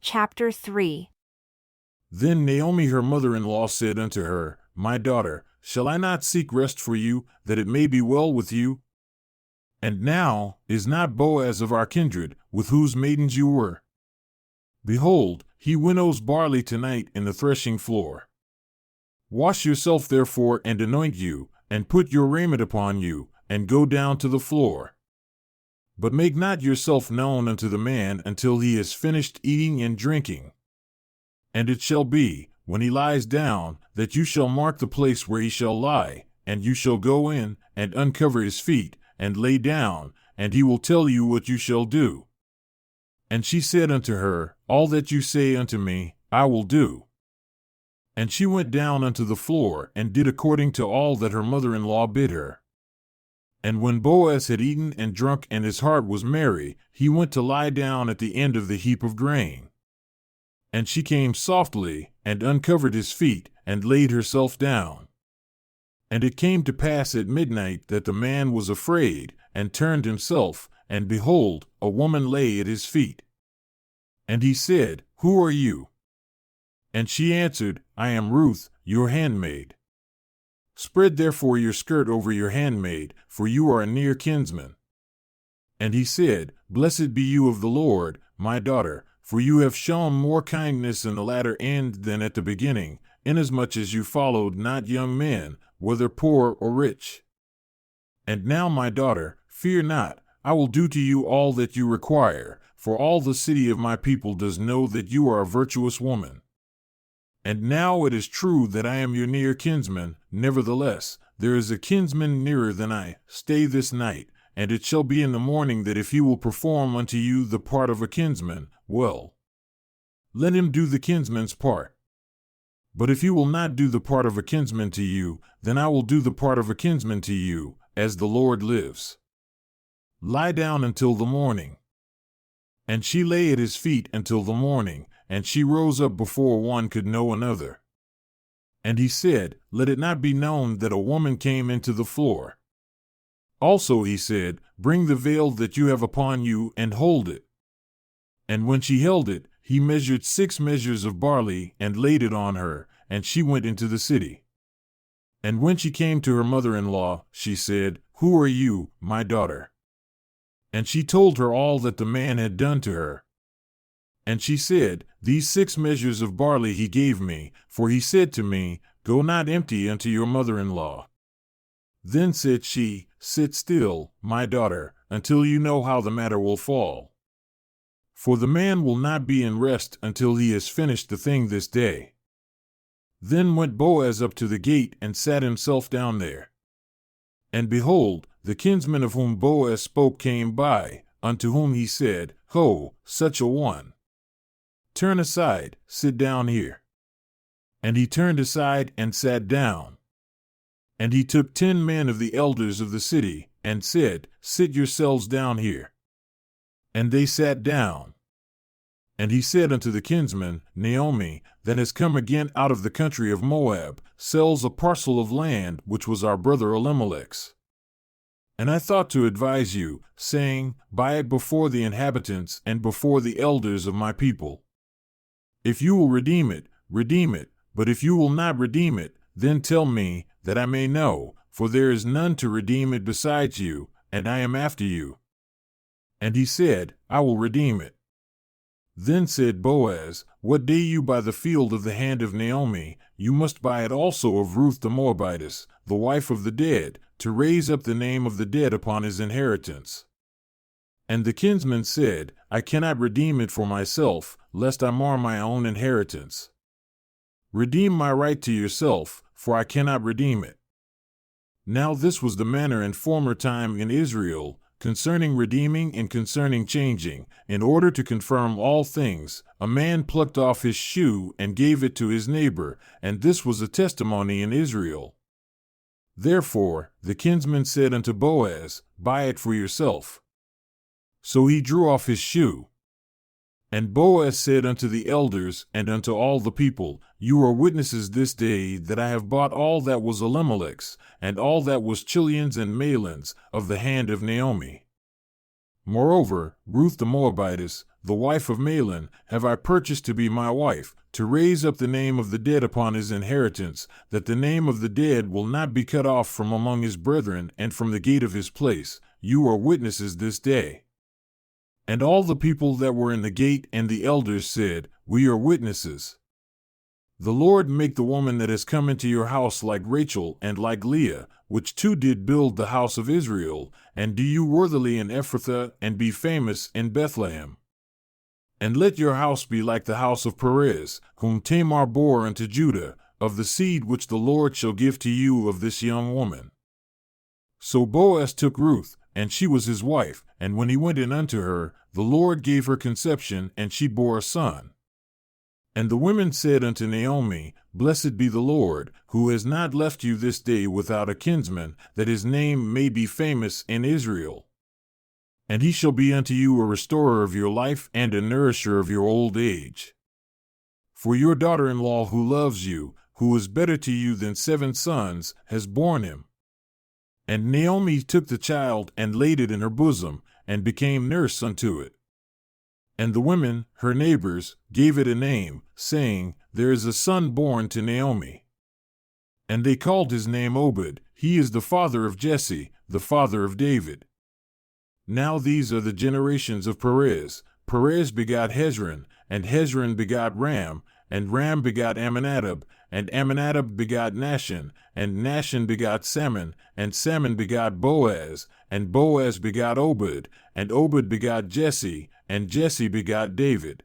Chapter 3. Then Naomi her mother-in-law said unto her, My daughter, shall I not seek rest for you, that it may be well with you? And now, is not Boaz of our kindred, with whose maidens you were? Behold, he winnows barley tonight in the threshing floor. Wash yourself therefore, and anoint you, and put your raiment upon you, and go down to the floor. But make not yourself known unto the man until he has finished eating and drinking. And it shall be, when he lies down, that you shall mark the place where he shall lie, and you shall go in, and uncover his feet, and lay down, and he will tell you what you shall do. And she said unto her, All that you say unto me, I will do. And she went down unto the floor, and did according to all that her mother-in-law bid her. And when Boaz had eaten and drunk, and his heart was merry, he went to lie down at the end of the heap of grain. And she came softly, and uncovered his feet, and laid herself down. And it came to pass at midnight that the man was afraid, and turned himself, and behold, a woman lay at his feet. And he said, Who are you? And she answered, I am Ruth, your handmaid. Spread therefore your skirt over your handmaid, for you are a near kinsman. And he said, Blessed be you of the Lord, my daughter, for you have shown more kindness in the latter end than at the beginning, inasmuch as you followed not young men, whether poor or rich. And now, my daughter, fear not, I will do to you all that you require, for all the city of my people does know that you are a virtuous woman. And now it is true that I am your near kinsman, nevertheless, there is a kinsman nearer than I. Stay this night, and it shall be in the morning that if he will perform unto you the part of a kinsman, well, let him do the kinsman's part. But if he will not do the part of a kinsman to you, then I will do the part of a kinsman to you, as the Lord lives. Lie down until the morning. And she lay at his feet until the morning, and she rose up before one could know another. And he said, Let it not be known that a woman came into the floor. Also he said, Bring the veil that you have upon you, and hold it. And when she held it, he measured 6 measures of barley, and laid it on her, and she went into the city. And when she came to her mother-in-law, she said, Who are you, my daughter? And she told her all that the man had done to her. And she said, These 6 measures of barley he gave me, for he said to me, Go not empty unto your mother-in-law. Then said she, Sit still, my daughter, until you know how the matter will fall. For the man will not be in rest until he has finished the thing this day. Then went Boaz up to the gate, and sat himself down there. And behold, the kinsman of whom Boaz spoke came by, unto whom he said, Ho, such a one! Turn aside, sit down here. And he turned aside and sat down. And he took 10 men of the elders of the city, and said, Sit yourselves down here. And they sat down. And he said unto the kinsman, Naomi, that has come again out of the country of Moab, sells a parcel of land which was our brother Elimelech's. And I thought to advise you, saying, Buy it before the inhabitants and before the elders of my people. If you will redeem it, but if you will not redeem it, then tell me, that I may know, for there is none to redeem it besides you, and I am after you. And he said, I will redeem it. Then said Boaz, What day you buy the field of the hand of Naomi, you must buy it also of Ruth the Moabitess, the wife of the dead, to raise up the name of the dead upon his inheritance. And the kinsman said, I cannot redeem it for myself, lest I mar my own inheritance. Redeem my right to yourself, for I cannot redeem it. Now this was the manner in former time in Israel, concerning redeeming and concerning changing, in order to confirm all things, a man plucked off his shoe and gave it to his neighbor, and this was a testimony in Israel. Therefore the kinsman said unto Boaz, Buy it for yourself. So he drew off his shoe. And Boaz said unto the elders and unto all the people, You are witnesses this day that I have bought all that was Elimelech's, and all that was Chilion's and Mahlon's, of the hand of Naomi. Moreover, Ruth the Moabitess, the wife of Mahlon, have I purchased to be my wife, to raise up the name of the dead upon his inheritance, that the name of the dead will not be cut off from among his brethren and from the gate of his place. You are witnesses this day. And all the people that were in the gate and the elders said, We are witnesses. The Lord make the woman that has come into your house like Rachel and like Leah, which two did build the house of Israel, and do you worthily in Ephrathah, and be famous in Bethlehem. And let your house be like the house of Perez, whom Tamar bore unto Judah, of the seed which the Lord shall give to you of this young woman. So Boaz took Ruth, and she was his wife, and when he went in unto her, the Lord gave her conception, and she bore a son. And the women said unto Naomi, Blessed be the Lord, who has not left you this day without a kinsman, that his name may be famous in Israel. And he shall be unto you a restorer of your life and a nourisher of your old age. For your daughter-in-law who loves you, who is better to you than 7 sons, has borne him. And Naomi took the child and laid it in her bosom, and became nurse unto it. And the women, her neighbors, gave it a name, saying, There is a son born to Naomi. And they called his name Obed. He is the father of Jesse, the father of David. Now these are the generations of Perez. Perez begot Hezron, and Hezron begot Ram, and Ram begot Amminadab, and Amminadab begot Nahshon, and Nahshon begot Salmon, and Salmon begot Boaz, and Boaz begot Obed, and Obed begot Jesse, and Jesse begot David.